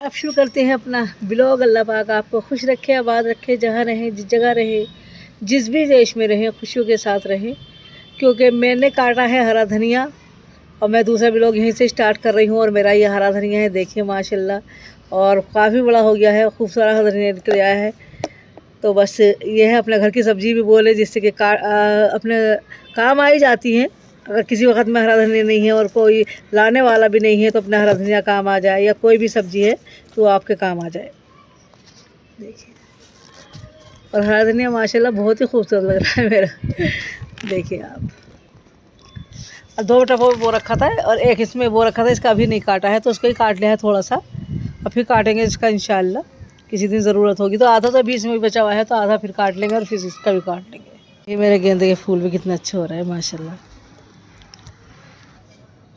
अब शुरू करते हैं अपना ब्लॉग। अल्लाह पाक आपको खुश रखे, आबाद रखे, जहाँ रहें, जिस जगह रहें, जिस भी देश में रहें, खुशियों के साथ रहें। क्योंकि मैंने काटा है हरा धनिया और मैं दूसरा ब्लॉग यहीं से स्टार्ट कर रही हूँ। और मेरा ये हरा धनिया है, देखिए माशाल्लाह, और काफ़ी बड़ा हो गया है, खूबसूरत हरा धनिया निकल आया है। तो बस ये है, अपने घर की सब्ज़ी भी बोले जिससे कि अपने काम आई जाती हैं। अगर किसी वक्त में हरा धनिया नहीं है और कोई लाने वाला भी नहीं है तो अपना हरा धनिया काम आ जाए, या कोई भी सब्ज़ी है तो आपके काम आ जाए। देखिए, और हरा धनिया माशाल्लाह बहुत ही खूबसूरत लग रहा है मेरा। देखिए आप, और 2 टपों में वो रखा था और एक इसमें वो रखा था, इसका अभी नहीं काटा है तो उसको ही काट लिया है थोड़ा सा। और फिर काटेंगे इसका इंशाल्लाह, किसी दिन ज़रूरत होगी तो। आधा तो बीच में भी बचा हुआ है तो आधा फिर काट लेंगे और फिर इसका भी काट लेंगे। ये मेरे गेंदे के फूल भी कितने अच्छे हो रहे हैं माशाल्लाह।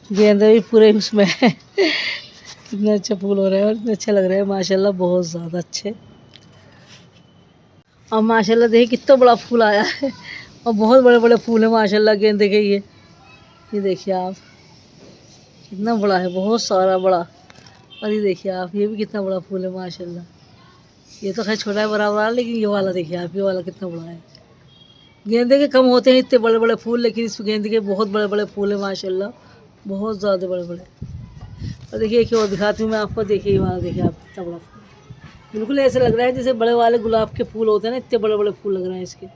गेंदे भी पूरे उसमें है। कितने अच्छे फूल हो रहे हैं और इतने अच्छे लग रहे हैं माशाल्लाह, बहुत ज़्यादा अच्छे। और माशाल्लाह देखिए कितना बड़ा फूल आया है, और बहुत बड़े बड़े फूल हैं माशाल्लाह गेंदे के। ये देखिए आप, कितना बड़ा है, बहुत सारा बड़ा। और ये देखिए आप, ये भी कितना बड़ा फूल है माशाल्लाह। ये तो खैर छोटा है बराबर, लेकिन ये वाला देखिए आप, ये वाला कितना बड़ा है। गेंदे के कम होते हैं इतने बड़े बड़े फूल, लेकिन इस गेंदे के बहुत बड़े बड़े फूल हैं माशाल्लाह, बहुत ज़्यादा बड़े बड़े। और देखिए एक और दिखाती हूँ मैं आपको, देखिए ये वाला देखिए आप, कितना बड़ा फूल, बिल्कुल ऐसे लग रहा है जैसे बड़े वाले गुलाब के फूल होते हैं ना, इतने बड़े बड़े फूल लग रहे हैं इसके।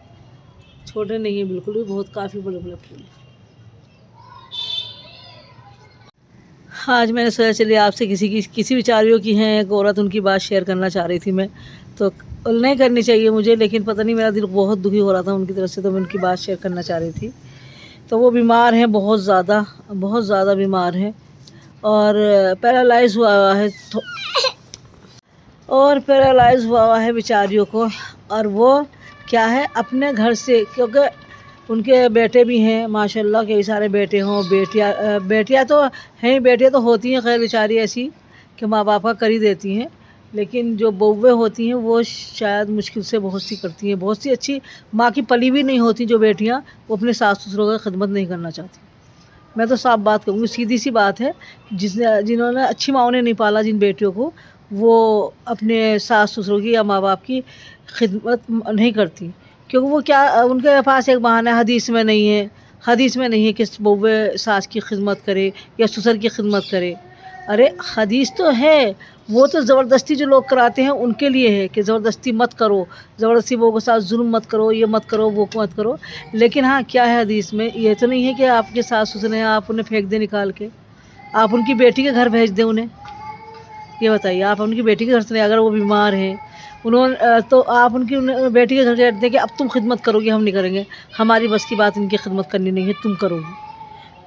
छोटे नहीं है बिल्कुल भी, बहुत काफ़ी बड़े बड़े फूल हैं। आज मैंने सोचा चलिए आपसे किसी विचारियों की हैं एक औरत, उनकी बात शेयर करना चाह रही थी मैं। तो नहीं करनी चाहिए मुझे, लेकिन पता नहीं मेरा दिल बहुत दुखी हो रहा था उनकी तरफ से, तो मैं उनकी बात शेयर करना चाह रही थी। तो वो बीमार हैं, बहुत ज़्यादा बीमार हैं, और पैरालाइज़ हुआ है बेचारियों को। और वो क्या है, अपने घर से, क्योंकि उनके बेटे भी हैं माशाल्लाह, कई सारे बेटे हों, बेटियाँ तो हैं, बेटियाँ तो होती हैं खैर बेचारी ऐसी कि माँ बाप का कर ही देती हैं, लेकिन जो बहुएँ होती हैं वो शायद मुश्किल से बहुत सी करती हैं। बहुत सी अच्छी माँ की पली भी नहीं होती जो बेटियाँ, वो अपने सास ससुरों की खिदमत नहीं करना चाहती। मैं तो साफ बात कहूँगी, सीधी सी बात है। जिन्होंने अच्छी माँओं ने नहीं पाला जिन बेटियों को, वो अपने सास ससुरों की या माँ बाप की खिदमत नहीं करती। क्योंकि वो क्या, उनके पास एक बहाना है, हदीस में नहीं है कि बहुएँ सास की खिदमत करे या ससुर की खिदमत करे। अरे हदीस तो है, वो तो ज़बरदस्ती जो लोग कराते हैं उनके लिए है कि ज़बरदस्ती मत करो, ज़बरदस्ती बहू के साथ जुल्म मत करो, ये मत करो, वो मत करो। लेकिन हाँ, क्या है हदीस में, ये तो नहीं है कि आपके सास ससुर हैं आप उन्हें फेंक दें निकाल के, आप उनकी बेटी के घर भेज दें उन्हें। ये बताइए, आप उनकी बेटी के घर से, अगर वो बीमार हैं तो आप उनकी बेटी के घर भेज दें कि अब तुम खिदमत करोगी, हम नहीं करेंगे, हमारी बस की बात इनकी खिदमत करनी नहीं है, तुम करोगी।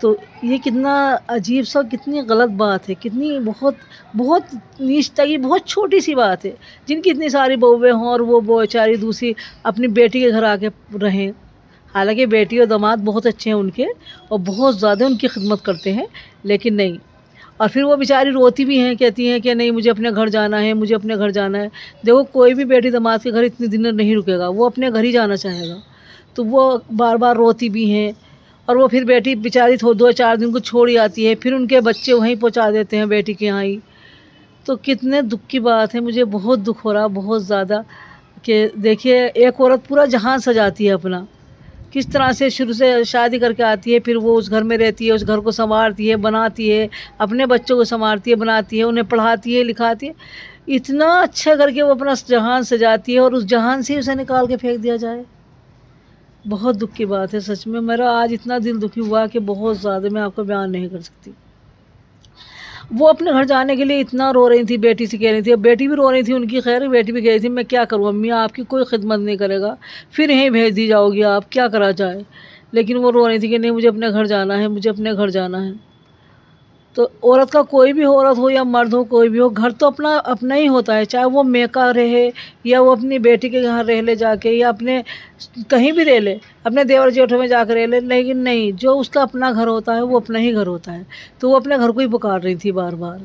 तो ये कितना अजीब सा, कितनी गलत बात है, कितनी बहुत नीच तक, ये बहुत छोटी सी बात है। जिनकी इतनी सारी बहुएँ हों और वो बेचारी दूसरी अपनी बेटी के घर आके रहें। हालांकि बेटी और दामाद बहुत अच्छे हैं उनके, और बहुत ज़्यादा उनकी खिदमत करते हैं, लेकिन नहीं। और फिर वो बेचारी रोती भी हैं, कहती हैं कि नहीं मुझे अपने घर जाना है, मुझे अपने घर जाना है। देखो, कोई भी बेटी दामाद के घर इतने दिन नहीं रुकेगा, वो अपने घर ही जाना चाहेगा। तो वो बार बार रोती भी हैं, और वो फिर बेटी बेचारी 2-4 दिन को छोड़ ही आती है, फिर उनके बच्चे वहीं पहुंचा देते हैं बेटी के यहाँ ही। तो कितने दुख की बात है, मुझे बहुत दुख हो रहा, बहुत ज़्यादा। कि देखिए, एक औरत पूरा जहान सजाती है अपना, किस तरह से शुरू से शादी करके आती है, फिर वो उस घर में रहती है, उस घर को संवारती है, बनाती है, अपने बच्चों को संवारती है, बनाती है, उन्हें पढ़ाती है, लिखाती है, इतना अच्छा करके वो अपना जहान सजाती है, और उस जहान से उसे निकाल के फेंक दिया जाए। बहुत दुख की बात है सच में। मेरा आज इतना दिल दुखी हुआ कि बहुत ज़्यादा, मैं आपको बयान नहीं कर सकती। वो अपने घर जाने के लिए इतना रो रही थी, बेटी से कह रही थी, अब बेटी भी रो रही थी उनकी, खैर बेटी भी कह रही थी मैं क्या करूँ अम्मी, आपकी कोई खिदमत नहीं करेगा, फिर यहीं भेज दी जाओगी आप, क्या करा जाए। लेकिन वो रो रही थी कि नहीं मुझे अपने घर जाना है, मुझे अपने घर जाना है। तो औरत का, कोई भी औरत हो या मर्द हो, कोई भी हो, घर तो अपना अपना ही होता है, चाहे वो मेका रहे या वो अपनी बेटी के घर रह ले जाके, या अपने कहीं भी रह ले, अपने देवर जेठों में जाकर रह ले, लेकिन नहीं, जो उसका अपना घर होता है वो अपना ही घर होता है। तो वो अपने घर को ही पुकार रही थी बार बार।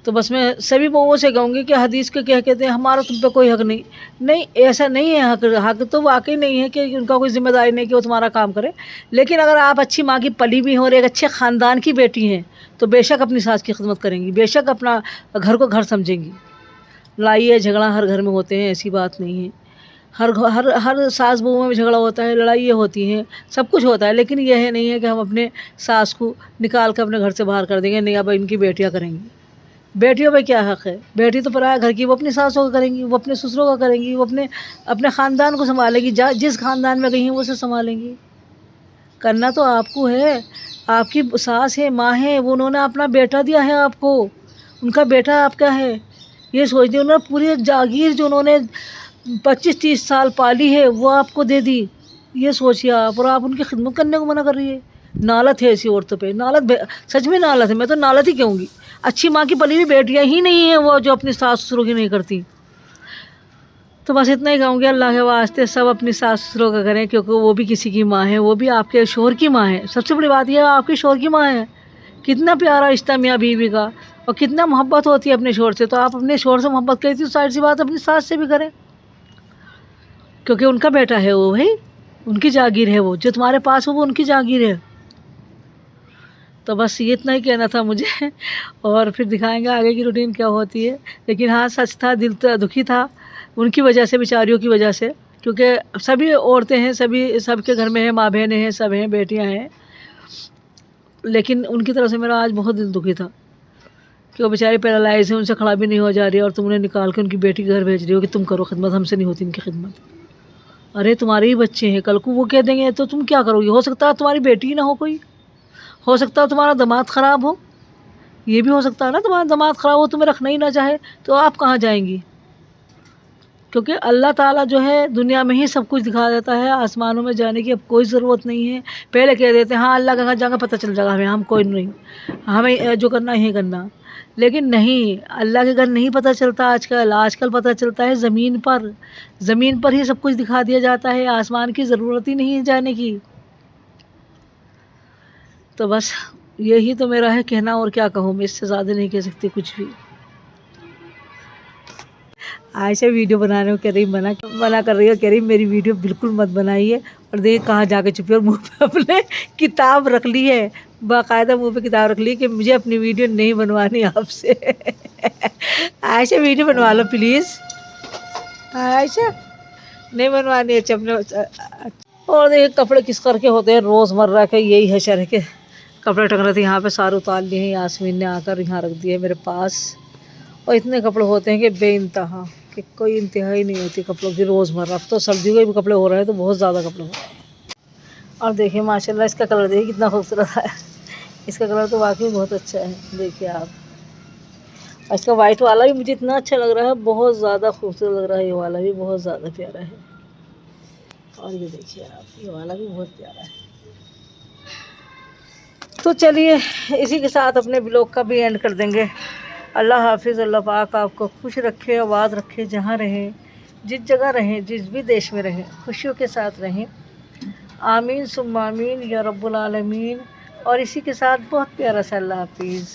تو بس میں سبھی بہوؤں سے کہوں گی کہ حدیث کے کہتے ہیں ہمارا تم پہ کوئی حق نہیں. نہیں، ایسا نہیں ہے. حق تو واقعی نہیں ہے کہ ان کا کوئی ذمہ داری نہیں کہ وہ تمہارا کام کرے. لیکن اگر آپ اچھی ماں کی پلی بھی ہیں اور ایک اچھے خاندان کی بیٹی ہیں تو بے شک اپنی ساس کی خدمت کریں گی، بے شک اپنا گھر کو گھر سمجھیں گی. لڑائی ہے جھگڑا ہر گھر میں ہوتے ہیں، ایسی بات نہیں ہے. ہر ساس بہو میں جھگڑا ہوتا ہے، لڑائیاں ہوتی ہیں، سب کچھ ہوتا ہے. لیکن یہ نہیں ہے کہ ہم اپنے ساس کو نکال کے اپنے گھر سے باہر کر دیں گے. نہیں، اب ان کی بیٹیاں کریں گی. بیٹیوں پہ کیا حق ہے؟ بیٹی تو پرایا گھر کی، وہ اپنی ساسوں کا کریں گی، وہ اپنے سسروں کا کریں گی، وہ اپنے خاندان کو سنبھالے گی. جس خاندان میں گئی ہیں وہ اسے سنبھالیں گی. کرنا تو آپ کو ہے. آپ کی ساس ہے، ماں ہے، وہ انہوں نے اپنا بیٹا دیا ہے آپ کو. ان کا بیٹا آپ کا ہے. یہ سوچ انہوں نے پوری جاگیر جو انہوں نے 25-30 سال پالی ہے وہ آپ کو دے دی. یہ سوچیے آپ، اور آپ ان کی خدمت کرنے کو منع کر رہی ہے. نالت ہے ایسی عورتوں پہ، نالت، سچ میں نالت ہے. میں تو نالت ہی کہوں گی. اچھی ماں کی پلی ہوئی بیٹیاں ہی نہیں ہیں وہ جو اپنی ساس سسروں کی نہیں کرتی. تو بس اتنا ہی کہوں گی، اللہ کے واسطے سب اپنی ساس سسروں کا کریں، کیونکہ وہ بھی کسی کی ماں ہے، وہ بھی آپ کے شوہر کی ماں ہے. سب سے بڑی بات یہ ہے آپ کے شوہر کی ماں ہے. کتنا پیارا رشتہ میاں بیوی کا، اور کتنا محبت ہوتی ہے اپنے شوہر سے. تو آپ اپنے شوہر سے محبت کرتی تو ظاہر سی بات اپنی ساس سے بھی کریں، کیونکہ ان کا بیٹا ہے وہ. بھائی ان کی جاگیر ہے، وہ جو تمہارے پاس ہو وہ ان کی جاگیر ہے. تو بس یہ اتنا ہی کہنا تھا مجھے، اور پھر دکھائیں گے آگے کی روٹین کیا ہوتی ہے. لیکن ہاں سچ تھا، دل دکھی تھا ان کی وجہ سے، بیچاریوں کی وجہ سے. کیونکہ سبھی عورتیں ہیں، سب کے گھر میں ہیں، ماں بہنیں ہیں، سب ہیں، بیٹیاں ہیں. لیکن ان کی طرف سے میرا آج بہت دل دکھی تھا کہ وہ بیچارے پیرالائز ہیں، ان سے کھڑا بھی نہیں ہو جا رہی ہے، اور تم نے نکال کے ان کی بیٹی کے گھر بھیج رہی ہو کہ تم کرو خدمت، ہم سے نہیں ہوتی ان کی خدمت. ارے تمہارے ہی بچے ہیں، کل کو وہ کہہ دیں گے تو تم کیا کرو گی؟ ہو سکتا ہے تمہاری بیٹی ہی نہ ہو کوئی، ہو سکتا ہے تمہارا دماغ خراب ہو. یہ بھی ہو سکتا ہے نا، تمہارا دماغ خراب ہو، تمہیں رکھنا ہی نہ چاہے، تو آپ کہاں جائیں گی؟ کیونکہ اللہ تعالیٰ جو ہے دنیا میں ہی سب کچھ دکھا دیتا ہے. آسمانوں میں جانے کی اب کوئی ضرورت نہیں ہے. پہلے کہہ دیتے ہیں ہاں اللہ کے گھر جا کے پتہ چل جائے گا ہمیں، ہم کوئی نہیں، ہمیں جو کرنا ہی کرنا. لیکن نہیں، اللہ کے گھر نہیں پتہ چلتا. آج کل پتہ چلتا ہے زمین پر ہی سب کچھ دکھا دیا جاتا ہے. آسمان کی ضرورت ہی نہیں ہے جانے کی. تو بس یہی تو میرا ہے کہنا، اور کیا کہوں میں، اس سے زیادہ نہیں کہہ سکتی کچھ بھی. عائشہ ویڈیو بنانے کو کہہ رہی، منع کر رہی ہے، کہہ رہی میری ویڈیو بالکل مت بنائیے. اور دیکھ کہاں جا کے چھپی، اور منہ پہ اپنے کتاب رکھ لی ہے، باقاعدہ منہ پہ کتاب رکھ لی کہ مجھے اپنی ویڈیو نہیں بنوانی آپ سے. عائشہ ویڈیو بنوا لو پلیز. عائشہ نہیں بنوانی ہے اپنے. اور دیکھیں کپڑے کس کر کے ہوتے ہیں روز مرہ کے، یہی ہے شرح کے کپڑے ٹنگ رہے تھے یہاں پہ، سارے اتار لیے ہیں. یاسمین نے آ کر یہاں رکھ دیے میرے پاس. اور اتنے کپڑے ہوتے ہیں کہ بے انتہا، کہ کوئی انتہا ہی نہیں ہوتی کپڑوں کی روز مرہ. اب تو سردیوں کے بھی کپڑے ہو رہے ہیں تو بہت زیادہ کپڑے ہو رہے ہیں. اور دیکھیں ماشاء اللہ اس کا کلر دیکھیں کتنا خوبصورت ہے. اس کا کلر تو واقعی بہت اچھا ہے، دیکھیے آپ. اور اس کا وائٹ والا بھی مجھے اتنا اچھا لگ رہا ہے، بہت زیادہ خوبصورت لگ رہا ہے. یہ والا بھی بہت زیادہ پیارا ہے. اور یہ دیکھیے آپ، یہ والا بھی بہت پیارا ہے. تو چلیے اسی کے ساتھ اپنے بلاگ کا بھی اینڈ کر دیں گے. اللہ حافظ. اللہ پاک آپ کو خوش رکھے، آباد رکھے، جہاں رہیں، جس جگہ رہیں، جس بھی دیش میں رہیں، خوشیوں کے ساتھ رہیں. آمین ثم آمین یا رب العالمین. اور اسی کے ساتھ بہت پیارا سا اللہ حافظ.